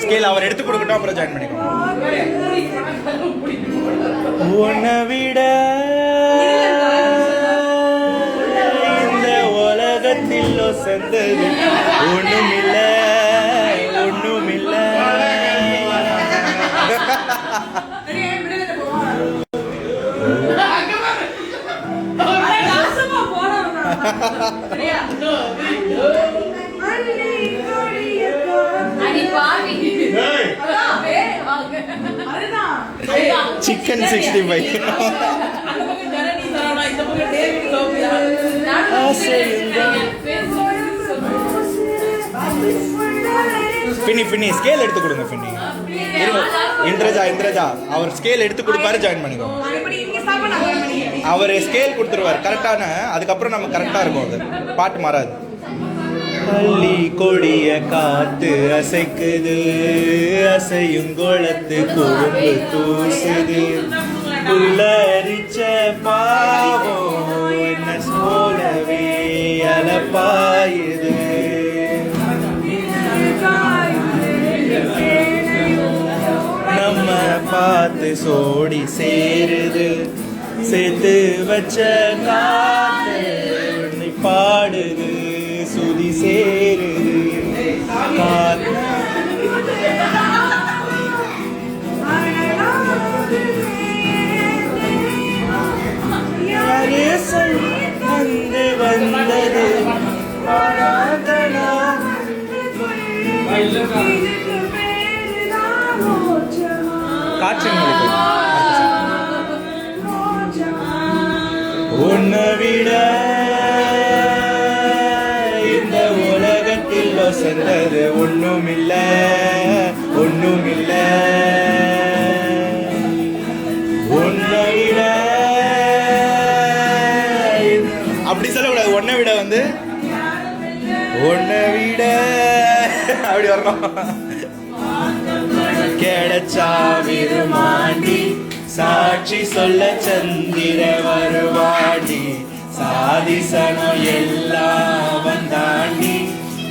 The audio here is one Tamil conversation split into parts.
ஸ்கேல் அவர் எடுத்து கொடுக்கட்டும், அப்புறம் ஜாயின் பண்ணிக்கோங்க. உன்னை விட இந்த உலகத்தில் செந்தது ஒண்ணுமில்ல. சிக்கன் 65 பின்னி ஸ்கேல் எடுத்து கொடுங்க. பின்னி இந்திரஜா அவர் ஸ்கேல் எடுத்து கொடுப்பாரு, ஜாயின் பண்ணிக்கோ. அவர் ஸ்கேல் கொடுத்துருவார் கரெக்டான, அதுக்கப்புறம் நம்ம கரெக்டா இருக்கும், அது பாட்டு மாறாது. பள்ளி கொடிய காத்து அசைக்குது, அசையும் கோலத்து கொழும்பு தூசுது, புல்லரிச்ச பாவம் என்ன போலவே அலப்பாயுது. நம்ம பார்த்து சோடி சேருது, சேர்த்து வச்ச காத்து பாடுது, சுதி சேருது காத்து. வந்து வந்தது காற்று உன்னை விட இந்த உலகத்தில் சென்றது ஒண்ணுமில்ல. உன்னை விட அப்படி சொல்லக்கூடாது. உன்னை விட வந்து உன்னை விட அப்படி வரணும். கிடைச்சா விருமாண்டி, சாட்சி சொல்ல சந்திர வருவாடி, சாதிசனம் எல்லாம் வந்தாண்டி,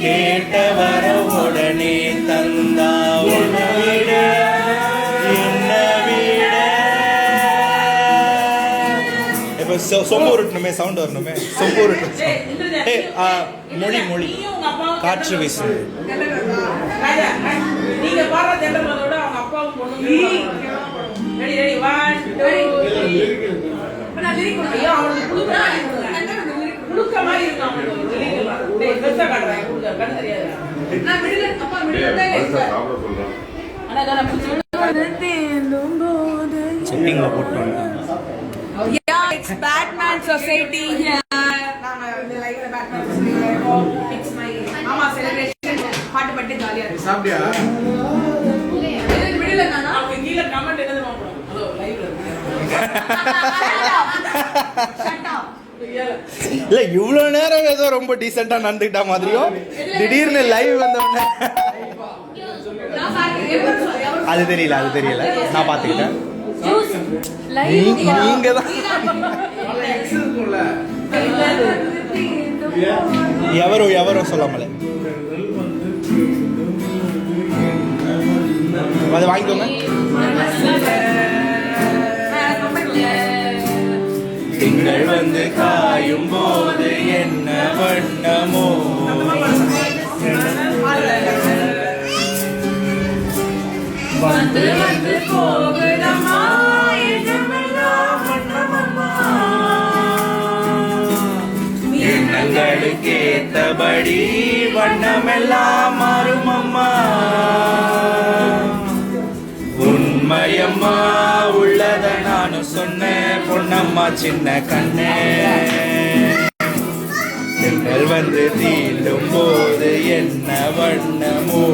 கேட்ட வர உடனே தந்தா. உன்னை விட இப்ப சொம்பு உருட்டணுமே, சவுண்ட் வரணுமே. சொம்பு உருட்டணும். மொழி காற்று வீசு. நீங்க பாடுற ஜெண்டரோட அவங்க அப்பாவும் பொண்ணும் ரெடி 1 2 நான் லிரிக் ஐயோ அவங்களுக்கு குடுக்க மாதிரி இருக்கான். அவங்களுக்கு டேய் பெருசா காட்றேன், குடுக்க கண்ணு தெரியாது. நான் மிடில் அப்பா மிடில் தான் இருக்கேன். انا நான் தேடும் போது செட்டிங்ல போட்டுறேன். Yeah it's Batman society here. நாங்க இந்த லைவ்ல பேட்மேன் சொசைட்டி இட்ஸ் மை மாமா செலிப்ரேஷன். பாட்டு பாட்டு ஜாலியா இருக்கு. சாப்பிட்டியா? மிடில் நானா அவங்க கீழ கமெண்ட் என்னது பாப்போம். ஹலோ லைவ்ல ஷட் அப். இல்ல இவ்வளவு நேரம் ஏதோ ரொம்ப டீசெண்டா நடந்துக்கிட்ட மாதிரியும் திடீர்னு லைவ் வந்தவங்க அது தெரியல நான் பாத்துக்கிட்டேன். நீங்க தான் எவரோ சொல்லாமலே அதை வாங்கிக்கோங்க. திங்கள் வந்து காயும் போது என்ன வண்ணமோ, வந்து வந்து போகுதம்மா என்னமெல்லாம் வண்ணமம்மா, எண்ணங்களுக்கு ஏத்தபடி வண்ணமெல்லாம் மாறுமம்மா. உண்மையம்மா உள்ளத நானும் சொன்னேன் பொன்னம்மா சின்ன கண்ணே. திங்கள் வந்து தீண்டும் போது என்ன வண்ணமோ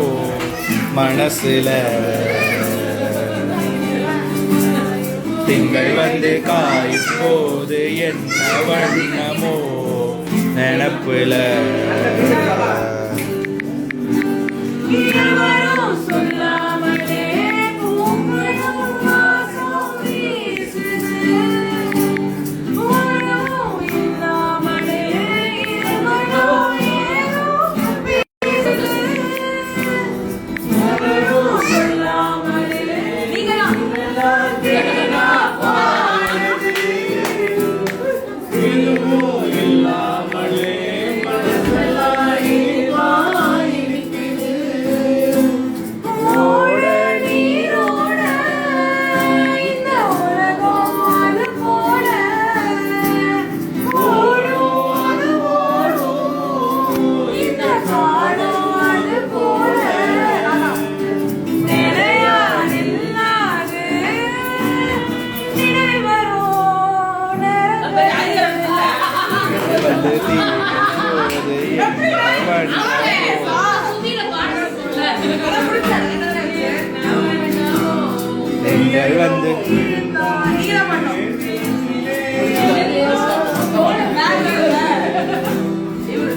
மனசுல, திங்கள் வந்து காயும் போது என்ன வண்ணமோ நினப்புல. வந்து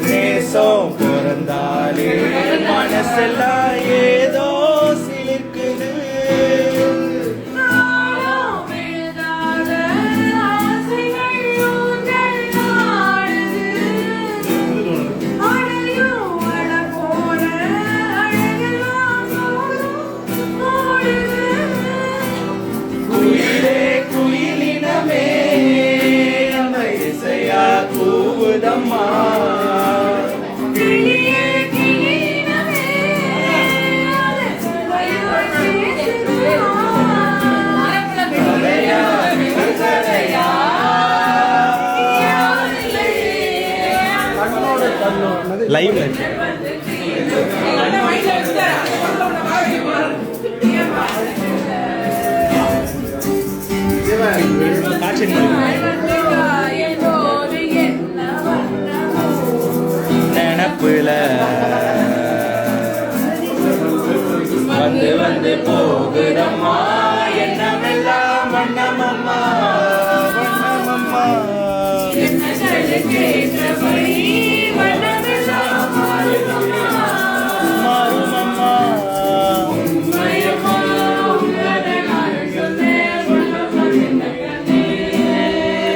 நேசம் பிறந்தாலே மனசெல்லாம் ஏதோ சிலிர்க்குது. குயிலே குயிலினமே நம்ம இசையா கூவுதம்மா. லைவ்ல நினப்புல வந்து வந்து போகுதம்மா என்னமெல்லாம் வண்ணமம்மா வண்ணமம்மா.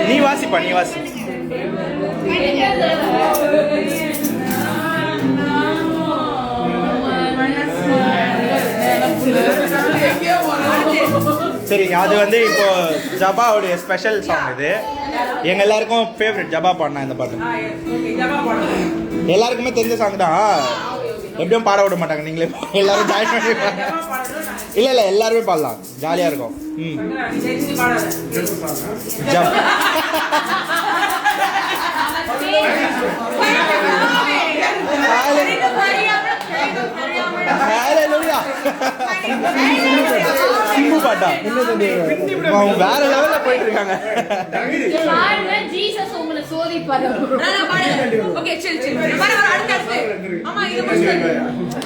நீ வாசிப்பா நீ வாசி. சரி, அது வந்து இப்போ ஜபாவுடைய ஸ்பெஷல் சாங். இது எங்க எல்லாருக்கும் ஃபேவரட். ஜபா பாடினா இந்த பாட்டு எல்லாருக்குமே தெரிஞ்ச சாங் தான். எப்படியும் பாட விட மாட்டாங்க, நீங்களே எல்லாரும் ஜாயின் பண்ணி. இல்லை இல்லை, எல்லாருமே பாடலாம், ஜாலியாக இருக்கும். சிம்பு பாட்டா வேற லெவல்ல போயிட்டு இருக்காங்க.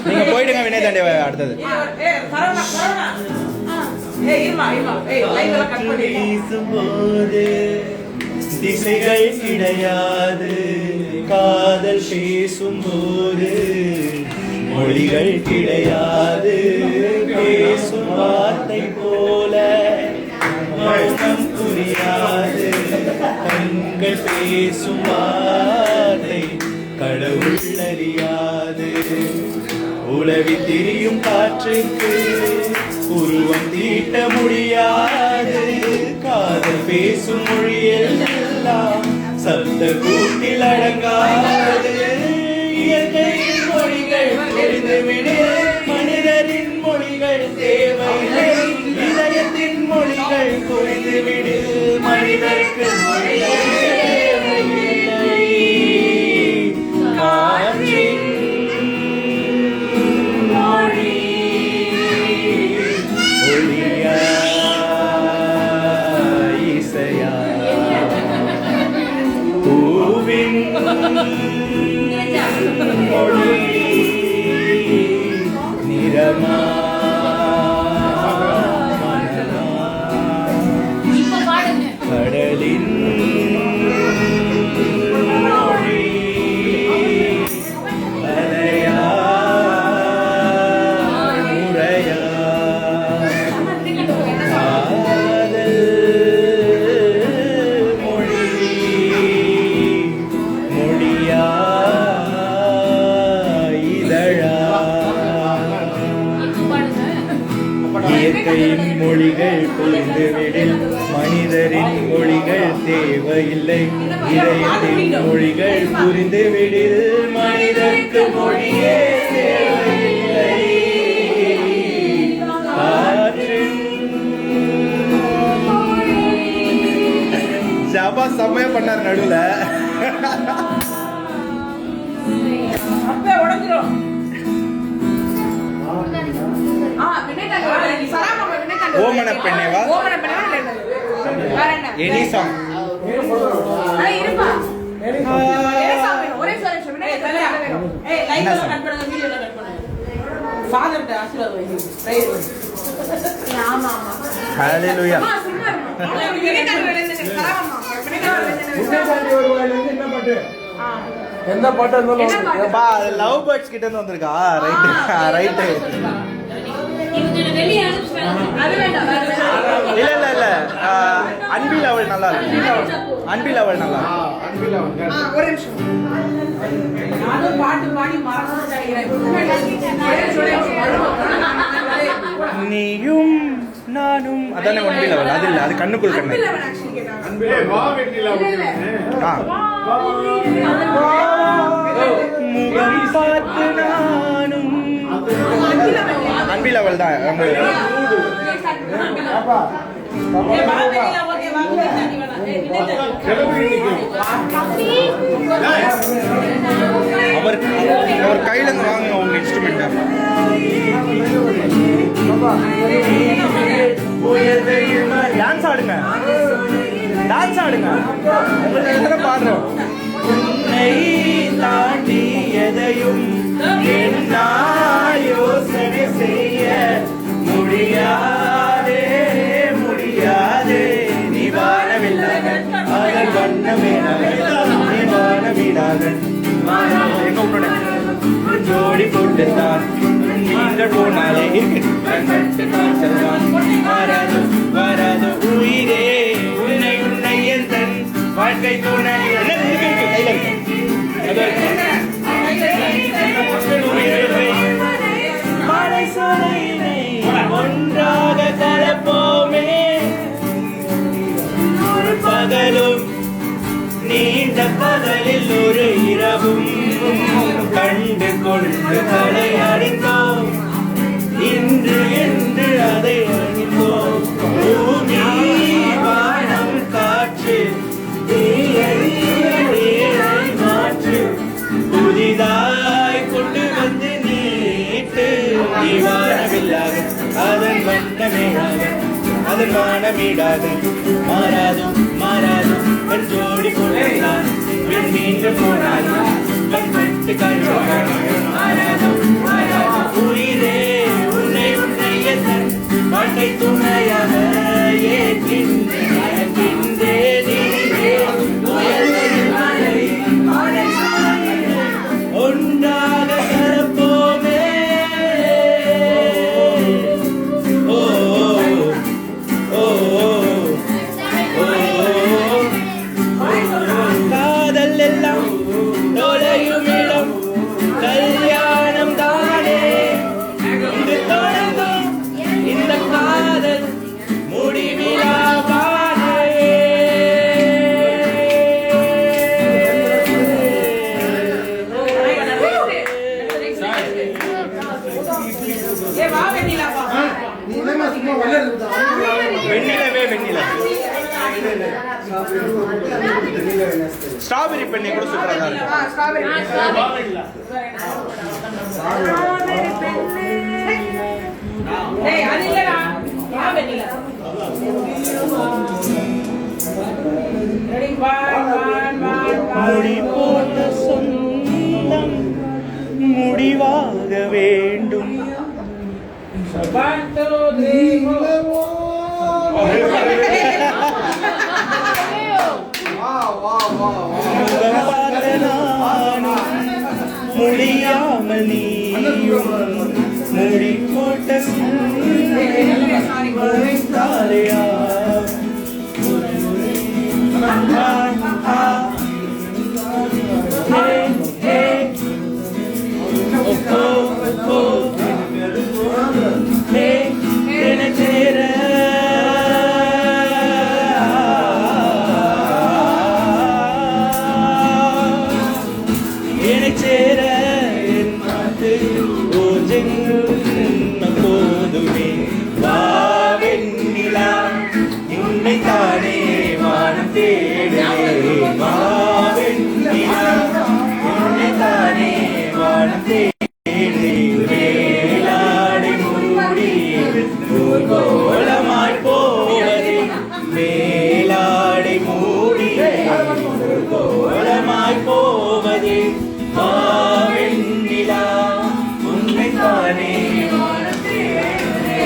நீங்க போயிடுங்க வினய் தாண்டி அடுத்தது. திசைகள் கிடையாது காதல் பேசும்போது, மொழிகள் கிடையாது பேசும் வார்த்தை போல, மௌனம் புரியாது கண்கள் பேசும் வார்த்தை கடவுள் அறியாது. உலவி திரியும் காற்றுக்கு உருவம் தீட்ட முடியாது, காதல் பேசும் மொழியெல்லாம் சப்த கூட்டில் அடங்காது. இயற்கையின் மொழிகள் தெரிந்துவிடு, மனிதரின் மொழிகள் தேவையில்லை. இதயத்தின் மொழிகள் புரிந்துவிடு, மனிதருக்கு மொழிகள் தேவையில்லை. காற்றின் மொழி ஒளியா இசையா, பூவின் மொழி நிறமா கடலின் மொழி அலையா முறையா காதல் மொழி மொழியா இதழா. இயற்கையின் மொழிகள் புரிந்துவிடில், மனிதரின் மொழிகள் தேவையில்லை. இதயத்தின் மொழிகள் புரிந்துவிடில், மனிதருக்கு மொழியே தேவையில்லை. ஜபா செம்மையா பண்ணார் நடுவுல. ஓமன பெண்ணேவா எனி சாங் ஹalleluya. என்ன பாட்டு இருந்தாலும் பா லவ் பேர்ட்ஸ் கிட்ட இருந்து வந்திருக்கா. ரைட் இல்ல அன்பி லெவல் நல்லா இருக்கு. அன்பி லெவல் நல்லா ஒரு நிமிஷம் நானும் பாட்டு பாடி மறந்துட்டேன். நீயும் நானும் அதானே அன்பி லெவல். அது இல்ல, அது கண்ணுக்குள் கண்ணு. முகம் பார்த்து நானும் அன்பி லெவல் தான். அவர் கையில இருந்து வாங்க உங்க இன்ஸ்ட்ருமெண்ட். டான்ஸ் ஆடுங்க, டான்ஸ் ஆடுங்க. உங்களுக்கு பாடுறோம். உன்னை தாண்டி எதையும் என்னால் யோசனை செய்ய முடியாதே முடியாதே. நீ வாழவில்லாத அதன் வண்ணமேடாக நீ வாழவிடாத ஜோடி போட்டுத்தான் நீங்கள் போனாலே வராது வராது உயிரே உன்னை உன்னை எந்த வாழ்க்கை துணை ஒன்றாக கலப்போமே ஒரு பகலும் நீண்ட பகலில் ஒரு இரவும் கண்டு கொண்டு தலை அணிந்தோம் இன்று என்று அதை அணிந்தோம். பூமி வானம் காற்று மாற்று புதிதாய் கொண்டு வந்து நீட்டு. நீ வானவில்லாக அதன் வண்ணமேடாக அதன் வானமீடாக மாறாது மாறாது என் ஜோடி கொண்டான் மீண்டும் போனாலும் கண்பட்டு மாறாது மாறாது உயிரே உன்னை உன்னை எந்த வாழ்க்கை துணையாக ஒன்றாக கலப்போமே. ஓ ஓ காதல் எல்லாம் தொலையும் இடம் கல்யாணம் தானே இங்கு தொடங்கும் இந்த காதல் முடிவிலாவானே. வெண்ணிலவே வெண்ணில ஸ்ட்ராபெரி பெண்ணை கூட சூப்பரா தான் இருக்கு. முடி போட்ட சொந்தம் முடிவாக வேண்டும். முடியாமல் நீயும் முடி போட்ட தாரையா போதுமே வாவெண்ணிலா தானே வானம் தேடே வாவெண்ணிலா தானே வானம் தேடே மேலாடை மூடி கோலமாய் போவதே மேலாடை மூடி கோலமாய் போவதே வாவெண்ணிலா உன்னை தானே வானம் தேடே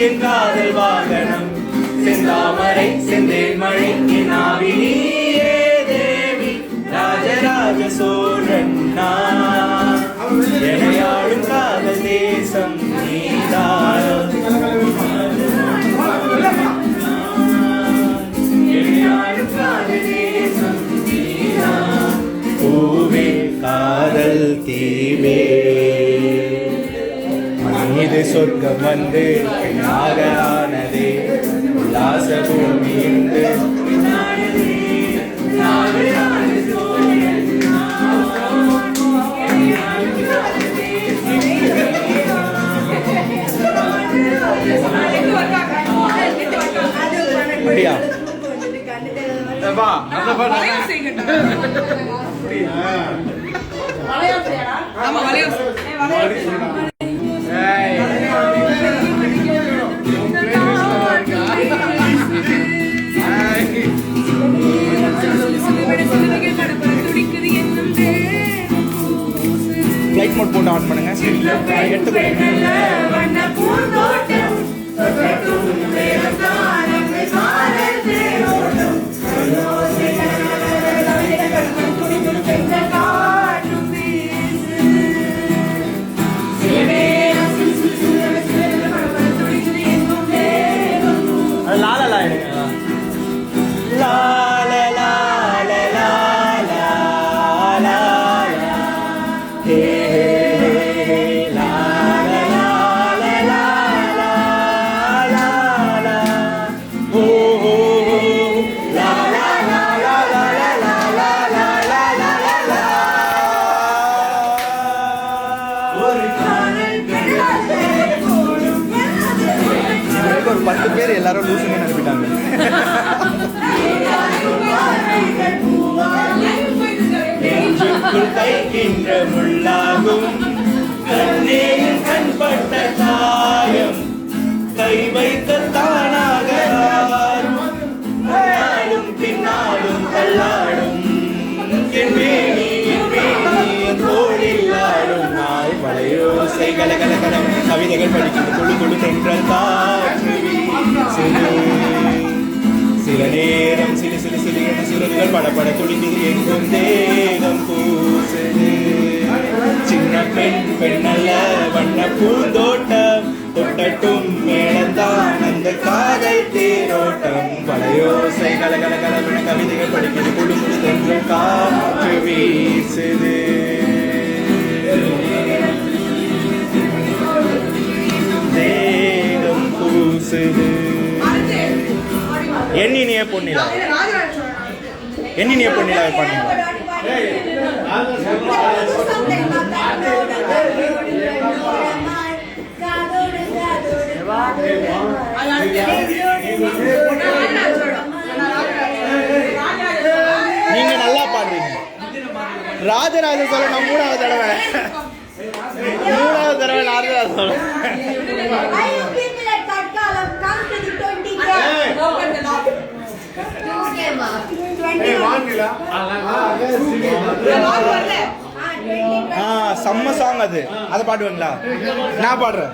என் காதல் வாகனம் செந்தாமரை செந்தேன் மழை என் ஆவி நீயே தேவி ராஜராஜ சோழன் நான் எனையாளும் காதல் தேசம் நீதான் எனையாளும் காதல் தேசம் நீதான் பூவே காதல் தீவே இது சொர்க்கம் வந்து பெண்ணாக ஆனதே உல்லாச பூமி என்று அப்படியா ஃப்ளைட் மோட் போட்டு ஆன் பண்ணுங்க ஒரு 10 பேர் எல்லாரும் லூசுங்க அனுப்பிட்டாங்க தைக்கின்ற முள்ளாகும் கண்ணேயும் கண்பட்ட தாயம் கை வைத்த தானாக பின்னாலும் தள்ளாடும் தோழில்லாடும் நாய் வளையோசை கலகல கவிதைகள் படிக்கும் கொழு கொழு தென்றல் காற்று சில நேரம் சிலு சிலு சிலு என சிறகுகள் படப்பட துடிக்குது எங்கும் தேகம் பூசுது சின்ன பெண் பெண்ணல்ல வண்ண பூந்தோட்டம் தொட்டட்டும் மேளந்தான் அந்த காதல் தேரோட்டம் வளையோசை கலகல கலவென கவிதைகள் படிக்குது கொழு கொழு தென்றல் காற்று வீசுது தேகம் பூசுது எண்ணினிய பொன்னிலா பண்ணீங்களா நீங்க நல்லா பாடுறீங்க ராஜராஜ சோழன் நான் 3வது தடவை ராஜராஜ சோழன் செம்ம சாங் அது அதை பாடுவீங்களா நான் பாடுறேன்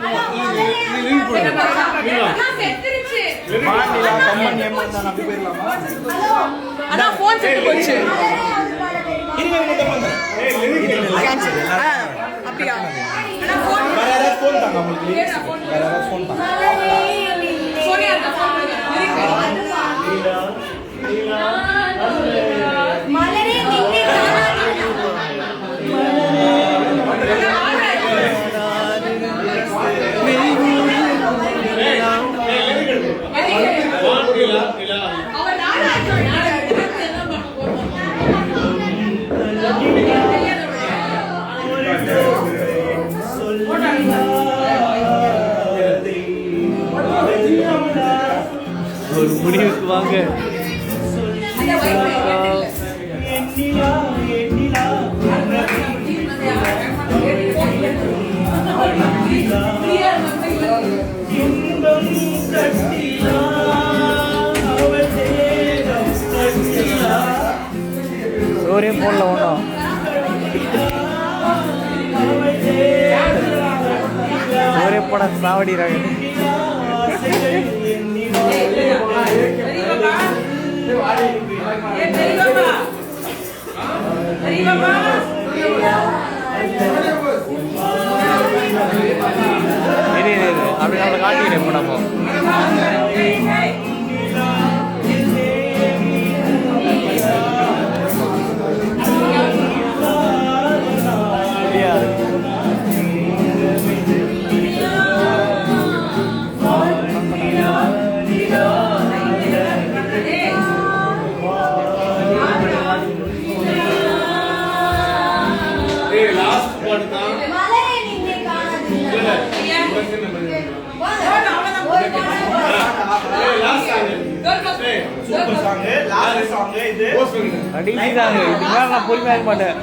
ஒரு முடிவுக்கு வாங்க. ஒரே போன்ல ஒன்றும் ஒரே படம் சாவடிறாங்க. அப்படி நம்மளை காட்டிக்கிறேன் இப்போ நம்ம பொறுமையாக மாட்டேன்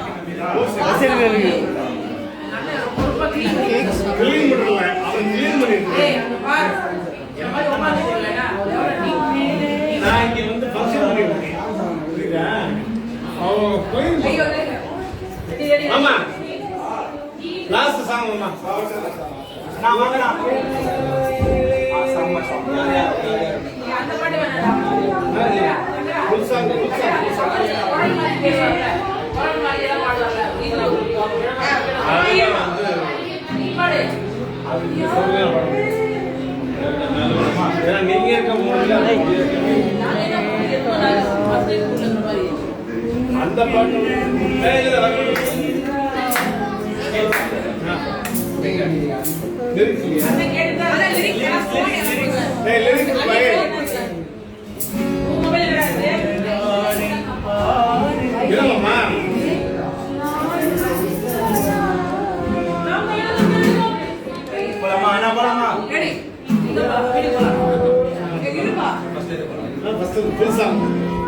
நீங்க இருக்க அந்த பாட்டு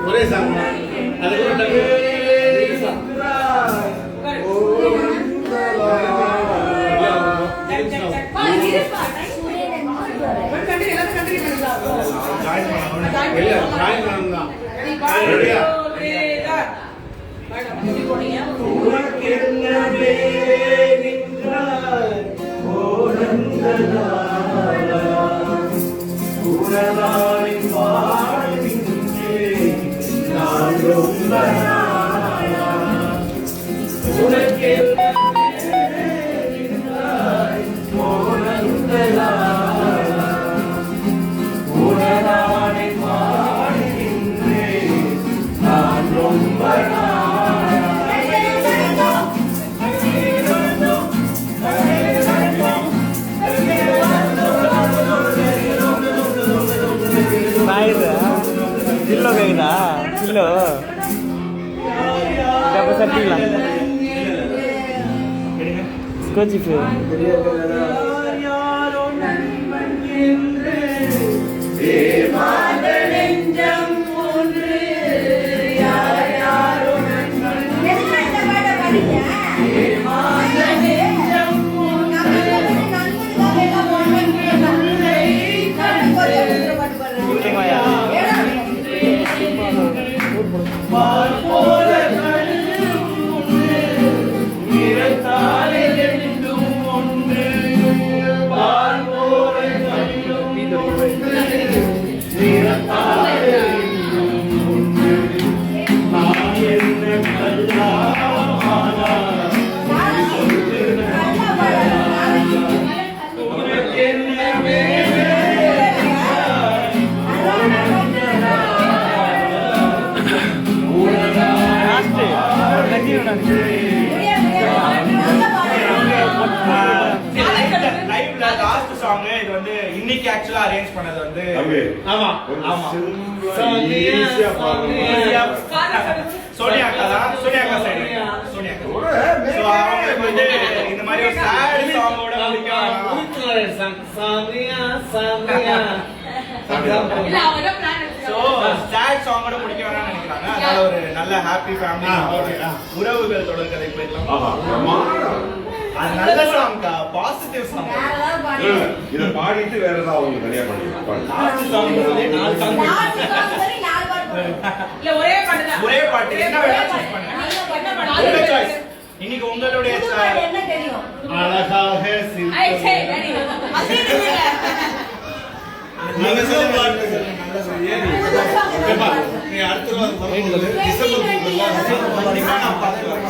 ஒரே சாங் கிலோ கேக்குதா கிலோ சட்டிங்களா ஸ்கோச்சிப்பு இது வந்து இன்னைக்கு ஆக்சுவலா அரேஞ்ச் பண்ணது வந்து ஆமா ஆமா சோனியா அக்கா சைடு சோனியா சோ அவங்க வந்து இந்த மாதிரி ஒரு சாட் சாங்கோட முடிக்கலாம் சாமியா சாமியா இல்ல அவரோட பிளான் சோ சாட் சாங்கோட முடிக்க வேணாம்னு நினைக்கிறாங்க அதனால ஒரு நல்ல ஹாப்பி ஃபேமிலி உறவுகள் தொடர்கதை போயிடலாம் ஆமா அது நல்ல சாங் பாசிட்டிவ் சாங் இத பாடிட்டு வேற ஏதாவது அவங்க தனியா பாடுவாங்க லாஸ்ட் சாங் வந்து 4 சாங் சரி 4 பாட்டு இல்ல ஒரே பாட்டு தான் ஒரே பாட்டு என்ன வேணா சூஸ் பண்ணுங்க என்ன பாட்டு சாய்ஸ் இன்னைக்கு உங்களுடைய என்ன தெரியும் அழகாக சிரிப்பு ஐ சே ரெடி அது இல்ல நீங்க சொல்லுங்க. ஏப்பா, நீ அடுத்த டிசம்பர் நான் பார்த்துக்கிறேன்.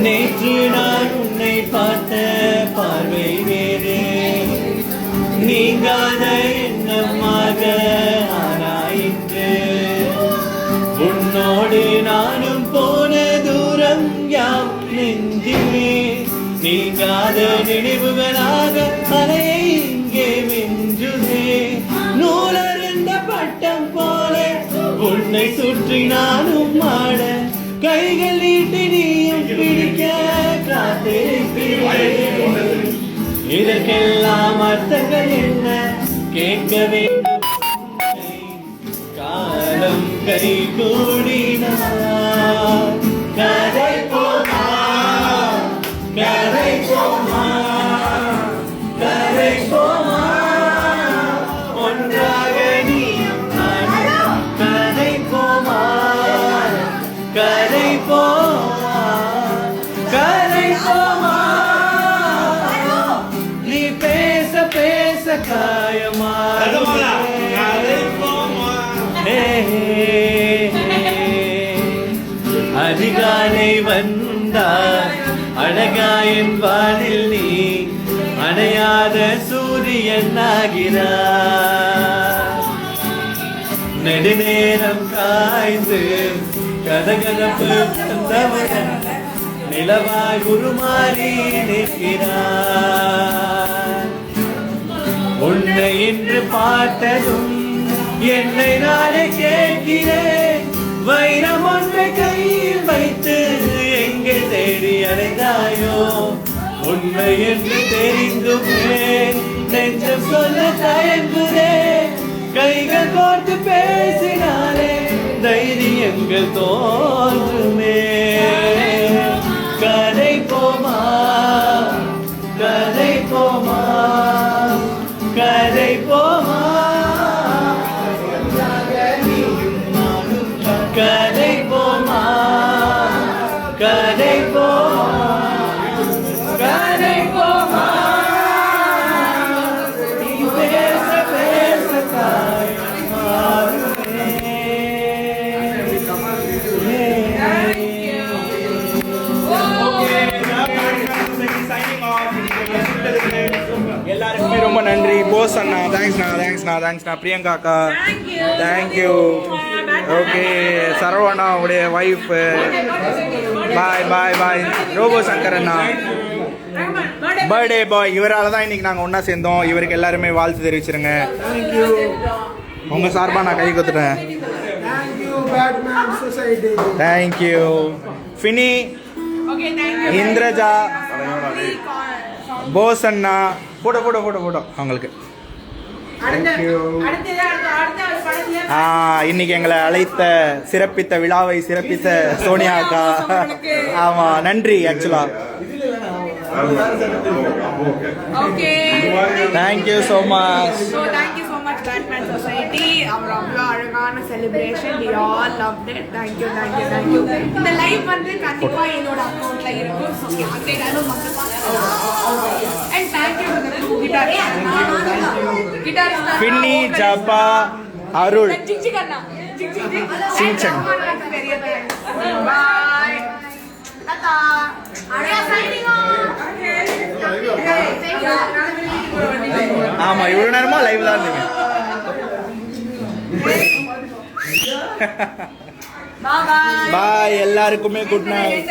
நேற்று நான் உன்னை பார்த்த பார்வை வேறு, நீங்காத எண்ணமாக ஆனாயிற்று. உன்னோடு நானும் போன தூரம் யாம் நெஞ்சிலே, நீங்காத நினைவுகளாக அலையை இங்கே வென்றுதே. நூலறிந்த பட்டம் போல உன்னை சுற்றி நானும் ஆட, கைகள் நீட்டி நீயும் பிடிக்க காத்திருக்கிறேன். இதற்கெல்லாம் அர்த்தங்கள் என்ன கேட்க வேண்டும். காலம் கை கூடினார் கதை போமா, கதை போமா, கதை போமா, ஒன்றாக நீயும் நானும் கதை போமா, கதை போமா, கதை போமா. நீ பேச பேச காயமா அதிகாலை வந்தார் அழகாயின் வானில் நீ அணையாத சூரியன் ஆகிறார். நெடுநேரம் காய்ந்து கதகதப்பு தந்தவன் நிலவாய் உருமாறி நிற்கிறார். உன்னை இன்று பார்த்ததும் என்னை நானே கேட்கிறேன். வைரம் ஒன்றை கையில் வைத்து எங்கே தேடி அடைந்தாயோ, உண்மை என்று தெரிந்துமே நெஞ்சம் சொல்ல தயங்குதே. கைகள் கோர்த்து பேசினாலே தைரியங்கள் தோன்றுமே. கதை போமா, கதை போமா, கதை போமா, கதை போமா, கதை போமா, கதை போமா. நீ பேச பேச எல்லாருக்குமே ரொம்ப நன்றி. போஸ் அண்ணா தேங்க்ஸ்ண்ணா, தேங்க்ஸ்ண்ணா, தேங்க்ஸ்ண்ணா. பிரியங்கா அக்கா தேங்க்யூ. ஓகே, சரவணா உடைய ஒய்ஃப் பாய் பாய் பாய். ரோபோ சங்கர் அண்ணா பர்த்டே பாய், இவரால் தான் இன்னைக்கு நாங்கள் ஒன்றா சேர்ந்தோம். இவருக்கு எல்லாருமே வாழ்த்து தெரிவிச்சிருங்க. தேங்க்யூ. உங்கள் சார்பாக நான் கை கொடுத்துட்டேன். தேங்க்யூ. ஃபினி, இந்திரஜா, போஸ் அண்ணா, போட்டோ போட்டோ போட்டோ போட்டோ அவங்களுக்கு. இன்னைக்கு எங்களை அழைத்த சிறப்பித்த விழாவை சிறப்பித்த சோனியா அக்கா. ஆமா, நன்றி. ஆக்சுவலா thank you so much. Batman Society, our அழகான celebration, we all loved it. Thank you, thank you, thank you. இந்த லைவ் வந்து கண்டிப்பா என்னோட அக்கவுண்ட்ல இருக்கும். So யார்கிட்டயாலும் and thank you to the guitarist பின்னி, ஜப்பா, அருள், ஜிக் அண்ணா, zig சிங்சங். bye tata ariya signing off. ஆமா, இவ்வளவு நேரமா லைவ்ல தான் இருந்தீங்க. பாய், எல்லாருக்குமே குட் நைட்.